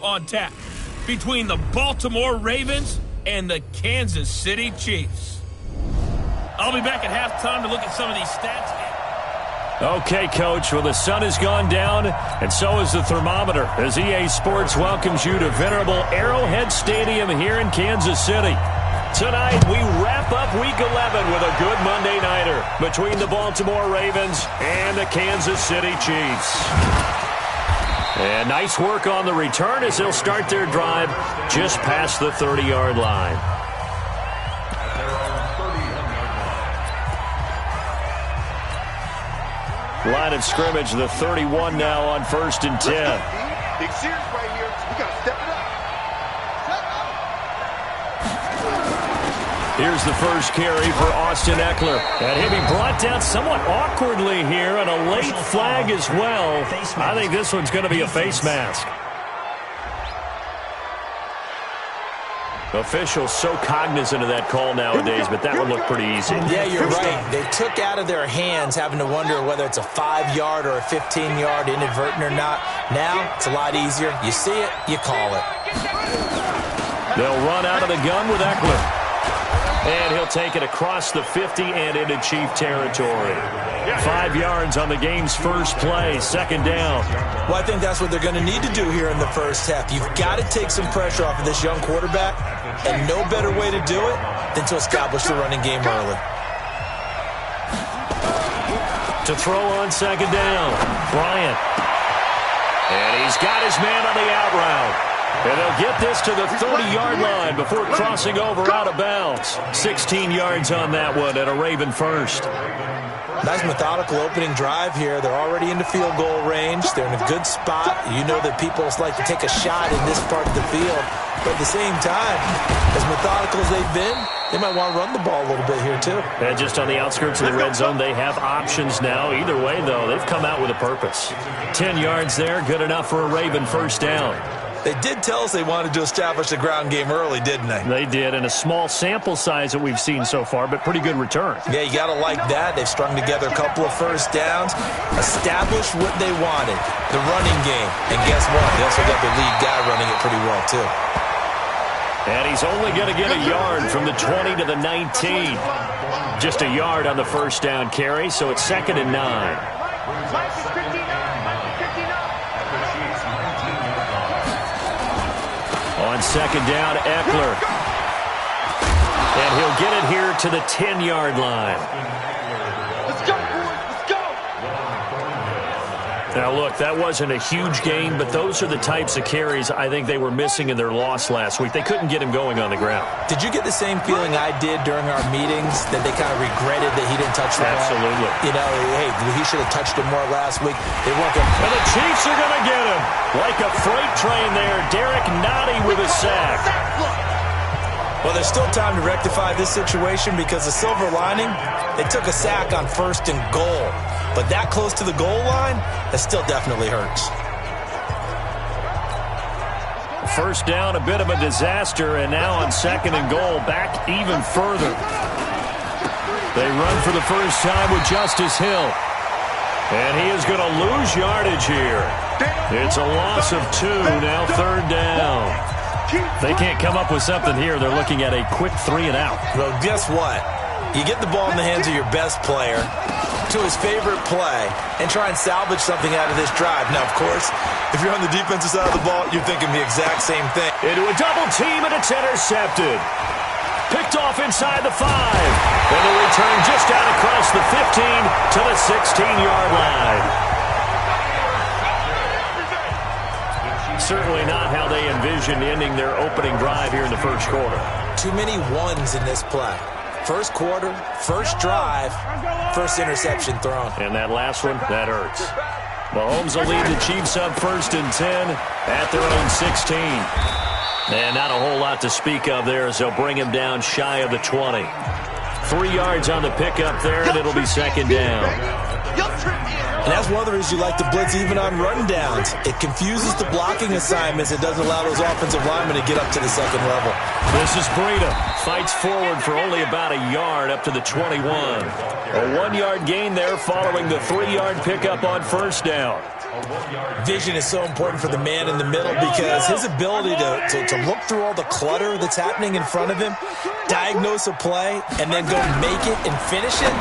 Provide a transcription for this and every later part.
On tap between the Baltimore Ravens and the Kansas City Chiefs. I'll be back at halftime to look at some of these stats. Okay, Coach. Well, the sun has gone down, and so is the thermometer, as EA Sports welcomes you to venerable Arrowhead Stadium here in Kansas City. Tonight, we wrap up Week 11 with a good Monday nighter between the Baltimore Ravens and the Kansas City Chiefs. And nice work on the return as they'll start their drive just past the 30-yard line. Line of scrimmage, the 31 now on 1st and 10. Big series right here. We got to step it up. Here's the first carry for Austin Eckler. And he'll be brought down somewhat awkwardly here, and a late flag as well. I think this one's going to be a face mask. Officials so cognizant of that call nowadays, but that one looked pretty easy. Yeah, you're right. They took out of their hands having to wonder whether it's a 5-yard or a 15-yard inadvertent or not. Now, it's a lot easier. You see it, you call it. They'll run out of the gun with Eckler. And he'll take it across the 50 and into Chief territory. 5 yards on the game's first play, second down. Well, I think that's what they're going to need to do here in the first half. You've got to take some pressure off of this young quarterback, and no better way to do it than to establish the running game early. To throw on second down, Bryant. And he's got his man on the out route. And they'll get this to the 30-yard line before crossing over out of bounds. 16 yards on that one and a Raven first. Nice methodical opening drive here. They're already into field goal range. They're in a good spot. You know that people like to take a shot in this part of the field. But at the same time, as methodical as they've been, they might want to run the ball a little bit here too. And just on the outskirts of the red zone, they have options now. Either way, though, they've come out with a purpose. 10 yards there, good enough for a Raven first down. They did tell us they wanted to establish the ground game early, didn't they? They did, and a small sample size that we've seen so far, but pretty good return. Yeah, you got to like that. They've strung together a couple of first downs, established what they wanted, the running game. And guess what? They also got the lead guy running it pretty well, too. And he's only going to get a yard from the 20 to the 19. Just a yard on the first down carry, so it's 2nd and 9. On second down, Eckler. And he'll get it here to the 10-yard line. Let's go, boys. Let's go. Now, look, that wasn't a huge gain, but those are the types of carries I think they were missing in their loss last week. They couldn't get him going on the ground. Did you get the same feeling I did during our meetings, that they kind of regretted that he didn't touch the ball? Absolutely. You know, hey, he should have touched it more last week. They weren't going to. And the Chiefs are going to get him. Like a freight train there, Derek Nottie with a sack. Well, there's still time to rectify this situation because the silver lining, they took a sack on 1st and goal. But that close to the goal line, that still definitely hurts. First down, a bit of a disaster, and now on 2nd and goal, back even further. They run for the first time with Justice Hill. And he is going to lose yardage here. It's a loss of 2, now 3rd down. They can't come up with something here. They're looking at a quick 3 and out. Well, guess what? You get the ball in the hands of your best player to his favorite play and try and salvage something out of this drive. Now, of course, if you're on the defensive side of the ball, you're thinking the exact same thing. Into a double team, and it's intercepted. Picked off inside the 5. And the return just out across the 15 to the 16-yard line. Certainly not how they envisioned ending their opening drive here in the first quarter. Too many ones in this play. First quarter, first drive, first interception thrown. And that last one, that hurts. Mahomes will lead the Chiefs up 1st and 10 at their own 16. And not a whole lot to speak of there as they'll bring him down shy of the 20. 3 yards on the pickup there, and it'll be 2nd down. And that's one of the reasons you like to blitz even on run downs. It confuses the blocking assignments. It doesn't allow those offensive linemen to get up to the second level. This is Breida. Fights forward for only about a yard up to the 21. A 1-yard gain there following the 3-yard pickup on first down. Vision is so important for the man in the middle because his ability to look through all the clutter that's happening in front of him, diagnose a play, and then go make it and finish it,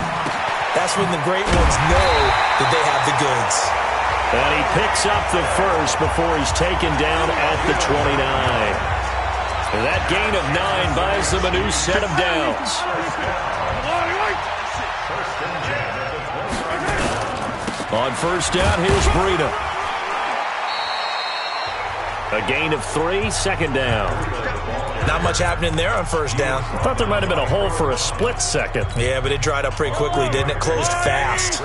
that's when the great ones know that they have the goods. And he picks up the first before he's taken down at the 29. And that gain of 9 buys them a new set of downs. On first down, here's Breida. A gain of 3, second down. Not much happening there on first down. I thought there might have been a hole for a split second. Yeah, but it dried up pretty quickly, didn't it? Closed fast.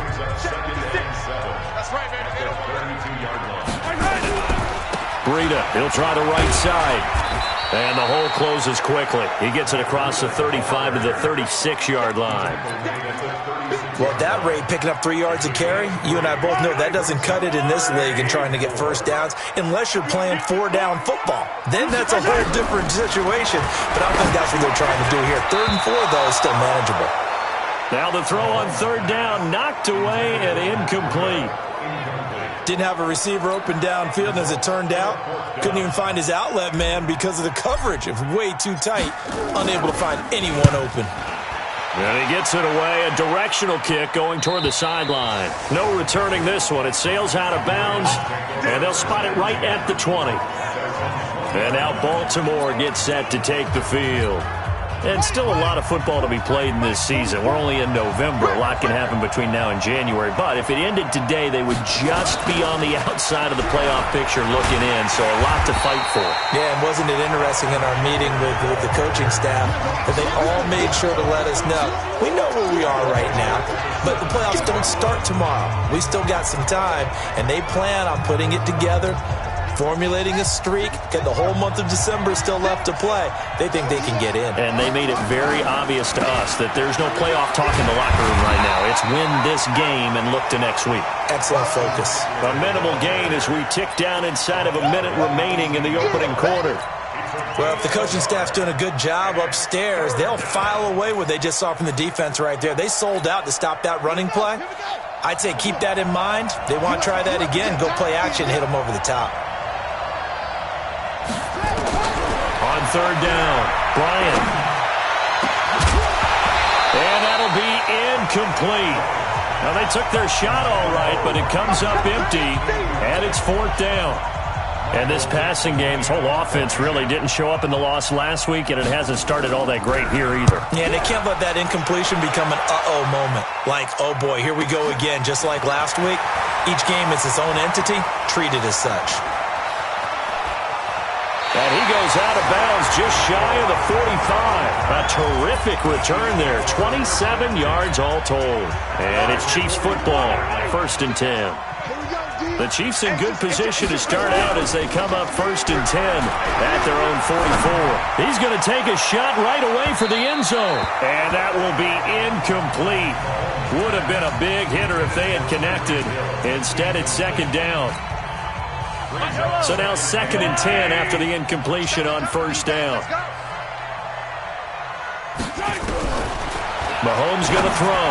Breida, he'll try the right side. And the hole closes quickly. He gets it across the 35 to the 36-yard line. Well, at that rate, picking up 3 yards a carry, you and I both know that doesn't cut it in this league and trying to get first downs unless you're playing 4-down football. Then that's a whole different situation. But I don't think that's what they're trying to do here. 3rd and 4, though, is still manageable. Now the throw on 3rd down, knocked away and incomplete. Didn't have a receiver open downfield, and as it turned out, couldn't even find his outlet man because of the coverage. It was way too tight, unable to find anyone open. And he gets it away, a directional kick going toward the sideline. No returning this one. It sails out of bounds, and they'll spot it right at the 20. And now Baltimore gets set to take the field. And still a lot of football to be played in this season. We're only in November. A lot can happen between now and January. But if it ended today, they would just be on the outside of the playoff picture looking in. So a lot to fight for. Yeah, and wasn't it interesting in our meeting with the coaching staff that they all made sure to let us know, we know where we are right now, but the playoffs don't start tomorrow. We still got some time, and they plan on putting it together, formulating a streak, get the whole month of December still left to play. They think they can get in. And they made it very obvious to us that there's no playoff talk in the locker room right now. It's win this game and look to next week. Excellent focus. A minimal gain as we tick down inside of a minute remaining in the opening quarter. Well, if the coaching staff's doing a good job upstairs, they'll file away what they just saw from the defense right there. They sold out to stop that running play. I'd say keep that in mind. They want to try that again. Go play action, hit them over the top. On 3rd down, Bryant. And that'll be incomplete. Now, they took their shot all right, but it comes up empty, and it's 4th down. And this passing game's whole offense really didn't show up in the loss last week, and it hasn't started all that great here either. Yeah, they can't let that incompletion become an uh-oh moment. Like, oh boy, here we go again, just like last week. Each game is its own entity, treated as such. And he goes out of bounds just shy of the 45. A terrific return there. 27 yards all told. And it's Chiefs football. 1st and 10. The Chiefs in good position to start out as they come up 1st and 10 at their own 44. He's going to take a shot right away for the end zone. And that will be incomplete. Would have been a big hitter if they had connected. Instead, it's 2nd down. So now 2nd and 10 after the incompletion on 1st down. Mahomes going to throw.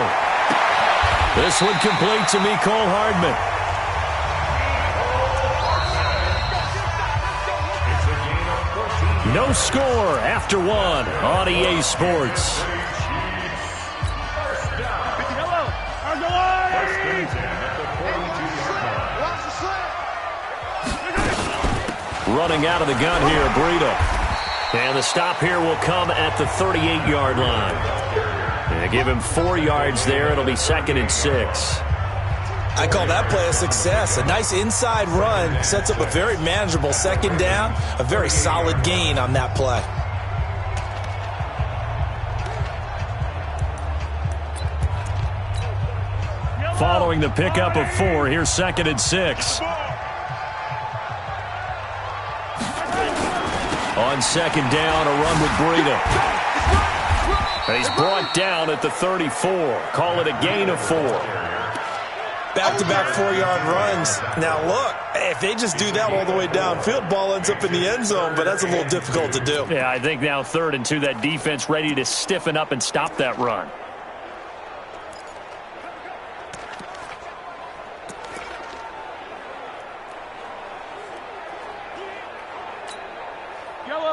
This one complete to Mecole Hardman. No score after 1 on EA Sports. Running out of the gun here, Breida. And the stop here will come at the 38-yard line. And give him 4 yards there. It'll be 2nd and 6. I call that play a success. A nice inside run sets up a very manageable 2nd down. A very solid gain on that play. Following the pickup of 4, here's 2nd and 6. On 2nd down, a run with Breida. And he's brought down at the 34. Call it a gain of 4. Back-to-back 4-yard runs. Now, look, if they just do that all the way downfield, ball ends up in the end zone, but that's a little difficult to do. Yeah, I think now 3rd and 2, that defense ready to stiffen up and stop that run.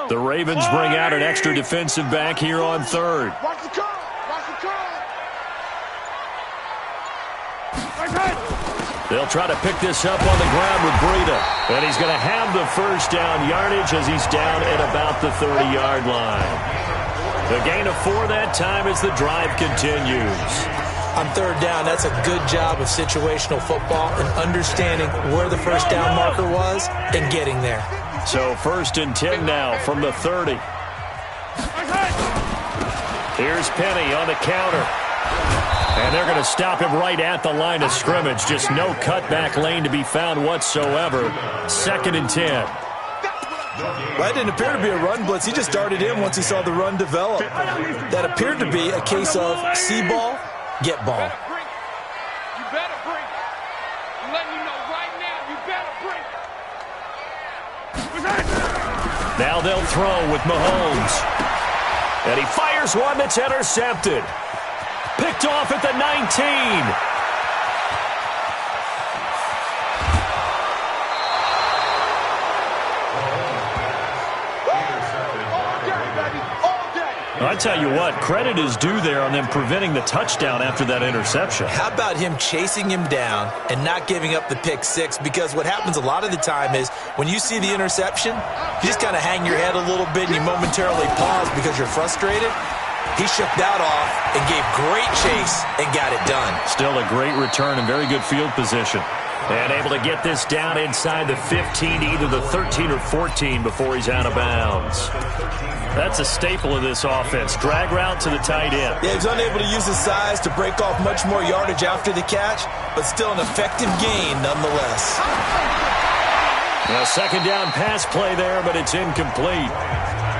The Ravens bring out an extra defensive back here on 3rd. Watch the curl. Watch the curl. They'll try to pick this up on the ground with Breida. And he's going to have the first down yardage as he's down at about the 30-yard line. The gain of 4 that time as the drive continues. On 3rd down, that's a good job of situational football and understanding where the first down marker was and getting there. So 1st and 10 now from the 30. Here's Penny on the counter. And they're going to stop him right at the line of scrimmage. Just no cutback lane to be found whatsoever. 2nd and 10. Well, it didn't appear to be a run blitz. He just darted in once he saw the run develop. That appeared to be a case of see ball, get ball. You better bring it. I'm letting you know right now, you better bring it. Now they'll throw with Mahomes. And he fires one that's intercepted. Picked off at the 19. I tell you what, credit is due there on them preventing the touchdown after that interception. How about him chasing him down and not giving up the pick 6? Because what happens a lot of the time is when you see the interception, you just kind of hang your head a little bit and you momentarily pause because you're frustrated. He shook that off and gave great chase and got it done. Still a great return and very good field position. And able to get this down inside the 15 to either the 13 or 14 before he's out of bounds. That's a staple of this offense. Drag route to the tight end. Yeah, he's unable to use his size to break off much more yardage after the catch, but still an effective gain nonetheless. A 2nd down pass play there, but it's incomplete.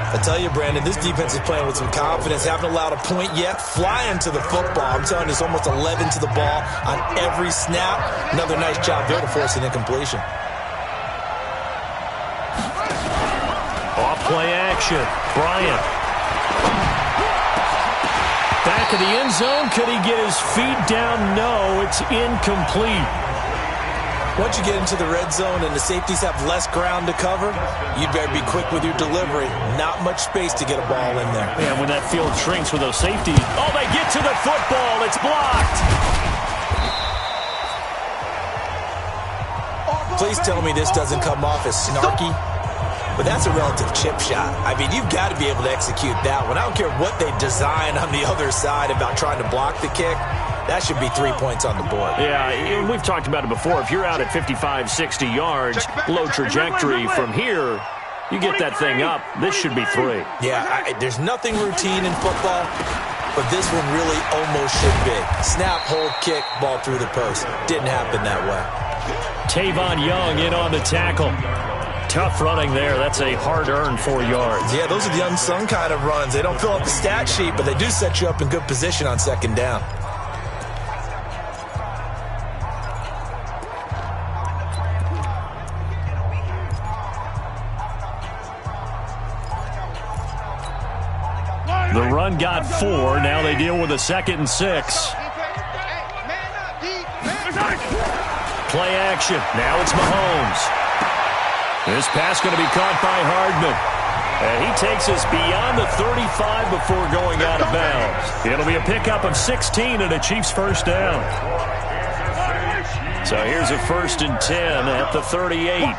I tell you, Brandon, this defense is playing with some confidence. Haven't allowed a point yet. Flying to the football. I'm telling you, it's almost 11 to the ball on every snap. Another nice job there to force an incompletion. Off play action. Bryant. Back of the end zone. Could he get his feet down? No, it's incomplete. Once you get into the red zone and the safeties have less ground to cover, you better be quick with your delivery. Not much space to get a ball in there. Man, when that field shrinks with those safeties. Oh, they get to the football. It's blocked. Please tell me this doesn't come off as snarky. But that's a relative chip shot. I mean, you've got to be able to execute that one. I don't care what they design on the other side about trying to block the kick. That should be 3 points on the board. Yeah, we've talked about it before. If you're out at 55, 60 yards, low trajectory from here, you get that thing up. This should be 3. Yeah, there's nothing routine in football, but this one really almost should be. Snap, hold, kick, ball through the post. Didn't happen that way. Tavon Young in on the tackle. Tough running there. That's a hard-earned 4 yards. Yeah, those are the unsung kind of runs. They don't fill up the stat sheet, but they do set you up in good position on 2nd down. The run got 4. Now they deal with a 2nd and 6. Play action. Now it's Mahomes. This pass going to be caught by Hardman. And he takes us beyond the 35 before going out of bounds. It'll be a pickup of 16 and a Chiefs first down. So here's a 1st and 10 at the 38.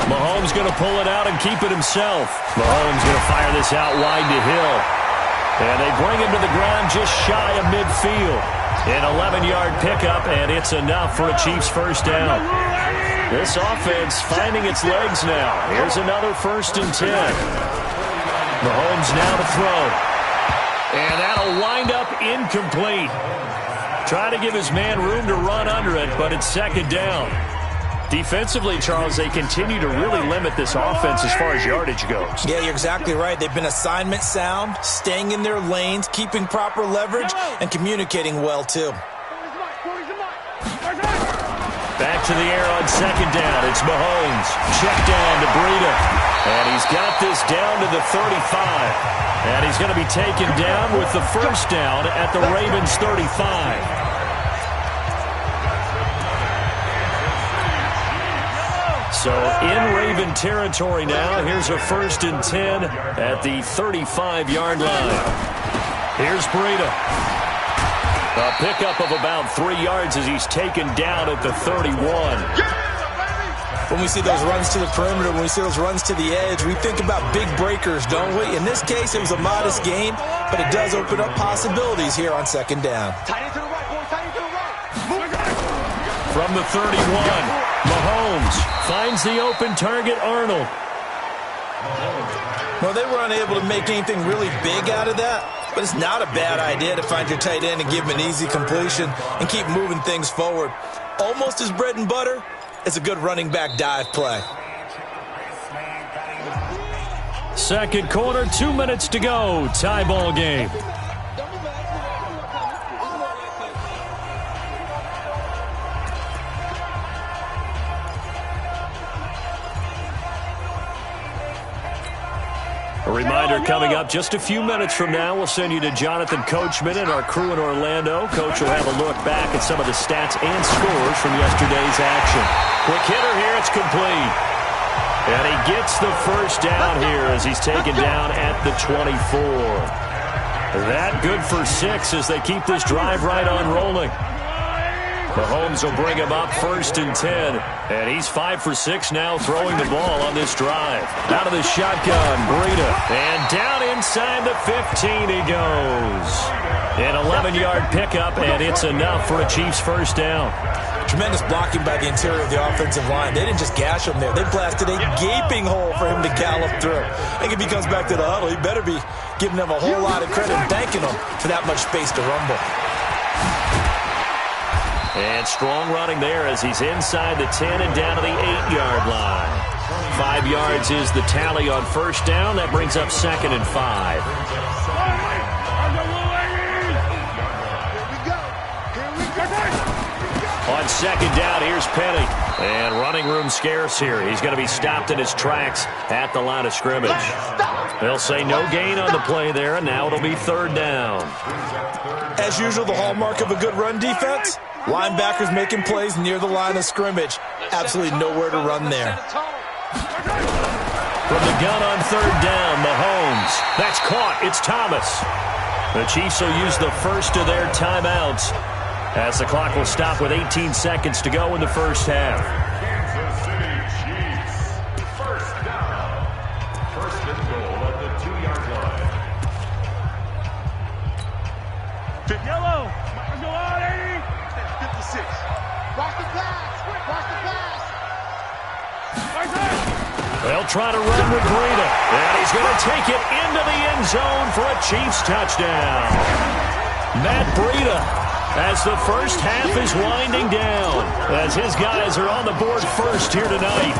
Mahomes going to pull it out and keep it himself. Mahomes going to fire this out wide to Hill. And they bring him to the ground just shy of midfield. An 11-yard pickup, and it's enough for a Chiefs first down. This offense finding its legs now. Here's another 1st and 10. Mahomes now to throw. And that'll wind up incomplete. Try to give his man room to run under it, but it's 2nd down. Defensively, Charles, they continue to really limit this offense as far as yardage goes. Yeah, you're exactly right. They've been assignment sound, staying in their lanes, keeping proper leverage, and communicating well, too. Back to the air on second down. It's Mahomes. Check down to Breida. And he's got this down to the 35. And he's going to be taken down with the first down at the Ravens 35. So in Raven territory now. Here's a 1st and 10 at the 35-yard line. Here's Breida. A pickup of about 3 yards as he's taken down at the 31. When we see those runs to the perimeter, when we see those runs to the edge, we think about big breakers, don't we? In this case, it was a modest gain, but it does open up possibilities here on second down. From the 31, Mahomes finds the open target, Arnold. Well, they were unable to make anything really big out of that, but it's not a bad idea to find your tight end and give him an easy completion and keep moving things forward. Almost his bread and butter. It's a good running back dive play. Second quarter, 2 minutes to go. Tie ball game. A reminder coming up just a few minutes from now, we'll send you to Jonathan Coachman and our crew in Orlando. Coach will have a look back at some of the stats and scores from yesterday's action. Quick hitter here, it's complete. And he gets the first down here as he's taken down at the 24. That good for 6 as they keep this drive right on rolling. Mahomes will bring him up 1st and 10. And he's 5 for 6 now throwing the ball on this drive. Out of the shotgun, Breida. And down inside the 15 he goes. An 11-yard pickup, and it's enough for a Chiefs first down. Tremendous blocking by the interior of the offensive line. They didn't just gash him there. They blasted a gaping hole for him to gallop through. I think if he comes back to the huddle, he better be giving them a whole lot of credit and thanking them for that much space to rumble. And strong running there as he's inside the 10 and down to the 8-yard line. 5 yards is the tally on first down. That brings up 2nd and 5. On second down, here's Penny. And running room scarce here. He's going to be stopped in his tracks at the line of scrimmage. They'll say no gain on the play there, and now it'll be 3rd down. As usual, the hallmark of a good run defense, linebackers making plays near the line of scrimmage. Absolutely nowhere to run there. From the gun on 3rd down, Mahomes. That's caught. It's Thomas. The Chiefs will use the first of their timeouts as the clock will stop with 18 seconds to go in the first half. Kansas City Chiefs. First down. First and goal at the 2-yard line. Yellow. Go on, 80. 56. Watch the pass. Watch the pass. They'll try to run with Breida. And he's going to take it into the end zone for a Chiefs touchdown. Matt Breida, as the first half is winding down, as his guys are on the board first here tonight.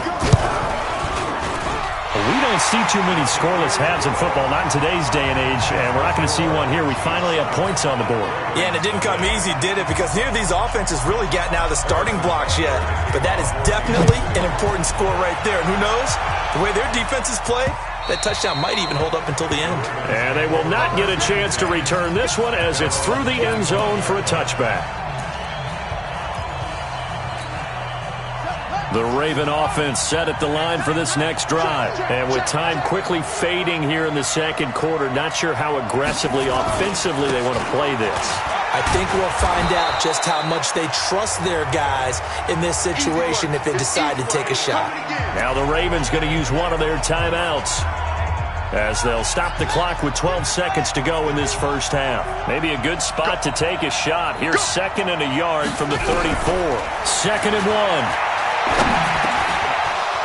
We don't see too many scoreless halves in football, not in today's day and age, and we're not going to see one here. We finally have points on the board. Yeah, and it didn't come easy, did it? Because neither of these offenses really gotten out of the starting blocks yet. But that is definitely an important score right there. And who knows? The way their defenses play, that touchdown might even hold up until the end. And they will not get a chance to return this one as it's through the end zone for a touchback. The Raven offense set at the line for this next drive. And with time quickly fading here in the second quarter, not sure how aggressively, offensively they want to play this. I think we'll find out just how much they trust their guys in this situation if they decide to take a shot. Now the Ravens going to use one of their timeouts as they'll stop the clock with 12 seconds to go in this first half. Maybe a good spot to take a shot. Here's 2nd and a yard from the 34. 2nd and 1.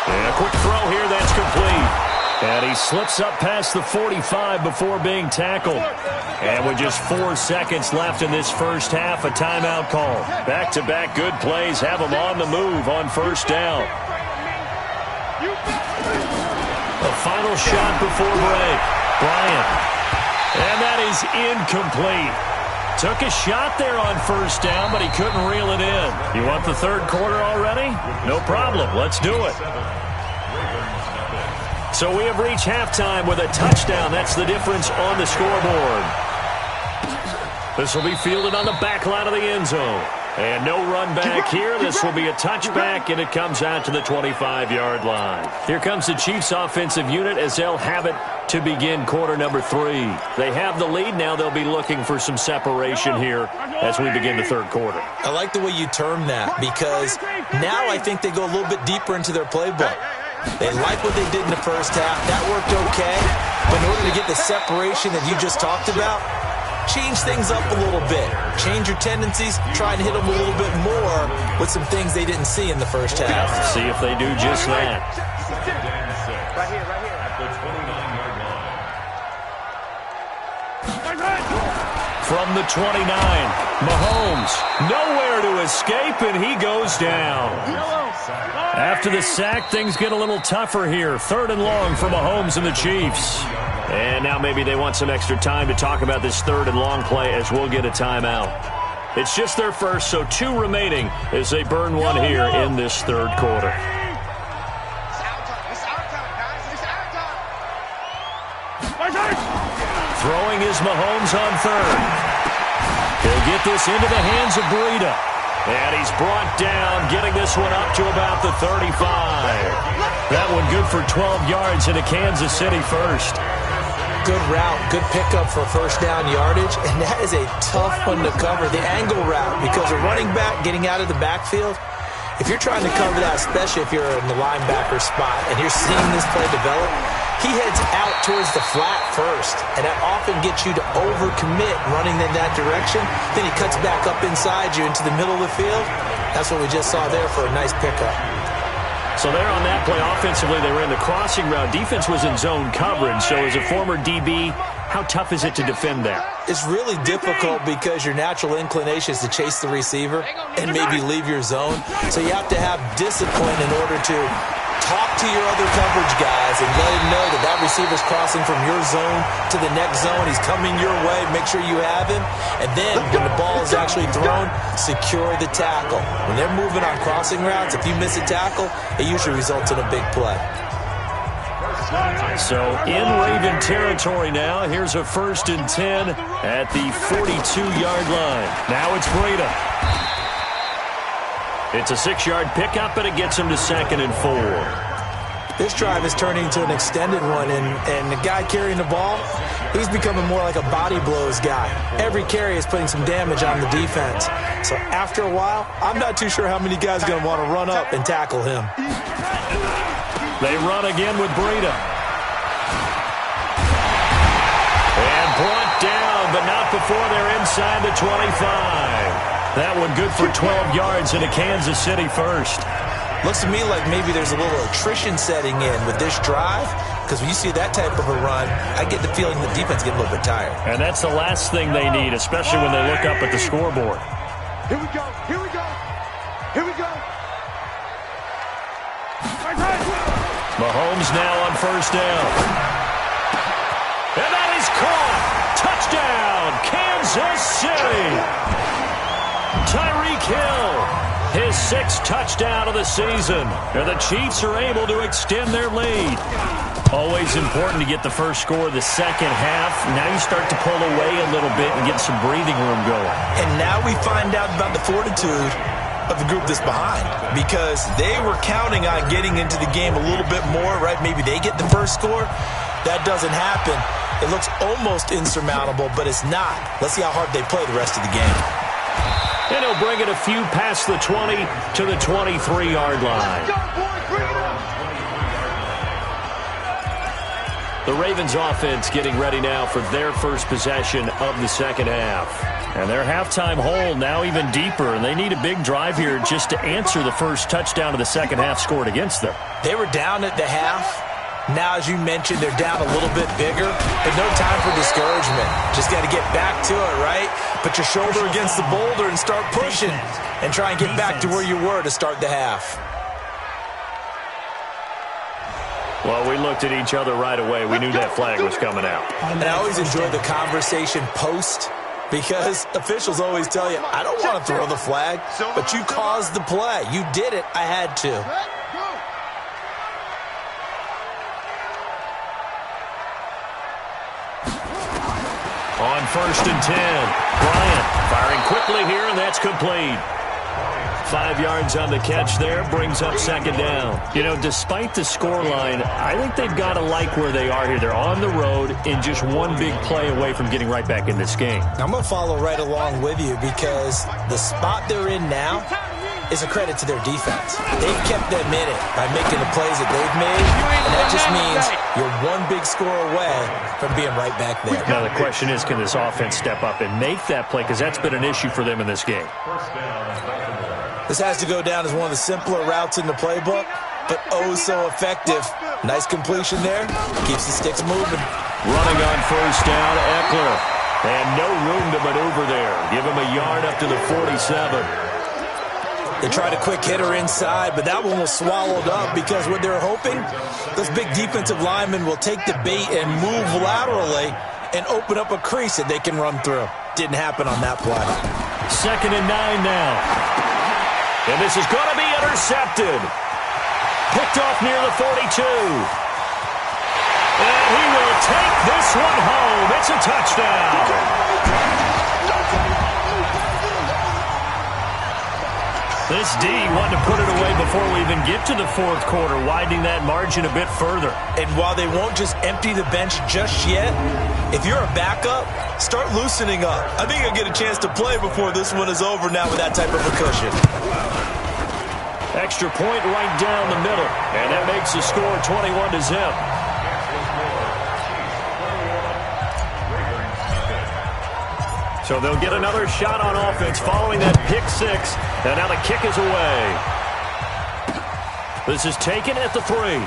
And a quick throw here, that's complete. And he slips up past the 45 before being tackled. And with just 4 seconds left in this first half, a timeout call. Back-to-back good plays have him on the move on first down. The final shot before break. Bryant. And that is incomplete. Took a shot there on first down, but he couldn't reel it in. You want the third quarter already? No problem. Let's do it. So we have reached halftime with a touchdown. That's the difference on the scoreboard. This will be fielded on the back line of the end zone. And no run back here. This will be a touchback, and it comes out to the 25-yard line. Here comes the Chiefs offensive unit as they'll have it to begin quarter number 3. They have the lead. Now they'll be looking for some separation here as we begin the third quarter. I like the way you term that, because now I think they go a little bit deeper into their playbook. They like what they did in the first half. That worked okay. But in order to get the separation that you just talked about, change things up a little bit. Change your tendencies. Try and hit them a little bit more with some things they didn't see in the first half. See if they do just that. Right here. At the 29-yard line. From the 29, Mahomes nowhere to escape, and he goes down. After the sack, things get a little tougher here. 3rd and long for Mahomes and the Chiefs. And now maybe they want some extra time to talk about this 3rd and long play as we'll get a timeout. It's just their first, so 2 remaining as they burn one here in this third quarter. Throwing is Mahomes on 3rd. He'll get this into the hands of Breida. And he's brought down, getting this one up to about the 35. That one good for 12 yards into Kansas City first. Good route, good pickup for first down yardage, and that is a tough one to cover, the angle route, because a running back getting out of the backfield, if you're trying to cover that, especially if you're in the linebacker spot and you're seeing this play develop, he heads out towards the flat first, and that often gets you to overcommit running in that direction. Then he cuts back up inside you into the middle of the field. That's what we just saw there for a nice pickup. So there on that play, offensively, they ran the crossing route. Defense was in zone coverage. So as a former DB, how tough is it to defend that? It's really difficult because your natural inclination is to chase the receiver and maybe leave your zone. So you have to have discipline in order to talk to your other coverage guys and let him know that that receiver's crossing from your zone to the next zone. He's coming your way. Make sure you have him. And then when the ball is actually thrown, secure the tackle. When they're moving on crossing routes, if you miss a tackle, it usually results in a big play. So in Raven territory now. Here's a 1st and 10 at the 42-yard line. Now it's Breida. It's a 6-yard pickup, and it gets him to 2nd and 4. This drive is turning into an extended one, and the guy carrying the ball, he's becoming more like a body blows guy. Every carry is putting some damage on the defense. So after a while, I'm not too sure how many guys are going to want to run up and tackle him. They run again with Breida. And brought down, but not before they're inside the 25. That one good for 12 yards into Kansas City first. Looks to me like maybe there's a little attrition setting in with this drive, because when you see that type of a run, I get the feeling the defense getting a little bit tired. And that's the last thing they need, especially when they look up at the scoreboard. Here we go. Mahomes now on first down. And that is caught. Touchdown, Kansas City. Tyreek Hill, his 6th touchdown of the season. And the Chiefs are able to extend their lead. Always important to get the first score of the second half. Now you start to pull away a little bit and get some breathing room going. And now we find out about the fortitude of the group that's behind, because they were counting on getting into the game a little bit more, right? Maybe they get the first score. That doesn't happen. It looks almost insurmountable, but it's not. Let's see how hard they play the rest of the game. And he'll bring it a few past the 20 to the 23-yard line. The Ravens offense getting ready now for their first possession of the second half. And their halftime hole now even deeper, and they need a big drive here just to answer the first touchdown of the second half scored against them. They were down at the half, Now, as you mentioned, they're down a little bit bigger, but no time for discouragement. Just got to get back to it, right? Put your shoulder against the boulder and start pushing and try and get back to where you were to start the half. Well, we looked at each other right away. We knew that flag was coming out. And I always enjoy the conversation post because officials always tell you, I don't want to throw the flag, but you caused the play. You did it. I had to. On 1st and 10, Bryant firing quickly here, and that's complete. 5 yards on the catch there, brings up 2nd down. You know, despite the scoreline, I think they've got to like where they are here. They're on the road and just one big play away from getting right back in this game. I'm going to follow right along with you because the spot they're in now is a credit to their defense. They've kept them in it by making the plays that they've made, and that just means you're one big score away from being right back there. Now the question is, can this offense step up and make that play? Because that's been an issue for them in this game. This has to go down as one of the simpler routes in the playbook, but oh so effective. Nice completion there. Keeps the sticks moving. Running on 1st down, Eckler. And no room to maneuver there. Give him a yard up to the 47. They tried a quick hitter inside, but that one was swallowed up because what they're hoping, those big defensive linemen will take the bait and move laterally and open up a crease that they can run through. Didn't happen on that play. 2nd and 9 now. And this is going to be intercepted. Picked off near the 42. And he will take this one home. It's a touchdown. This D wanted to put it away before we even get to the 4th quarter, widening that margin a bit further. And while they won't just empty the bench just yet, if you're a backup, start loosening up. I think you'll get a chance to play before this one is over now with that type of a cushion. Extra point right down the middle, and that makes the score 21-0. So they'll get another shot on offense following that pick 6, and now the kick is away. This is taken at the 3.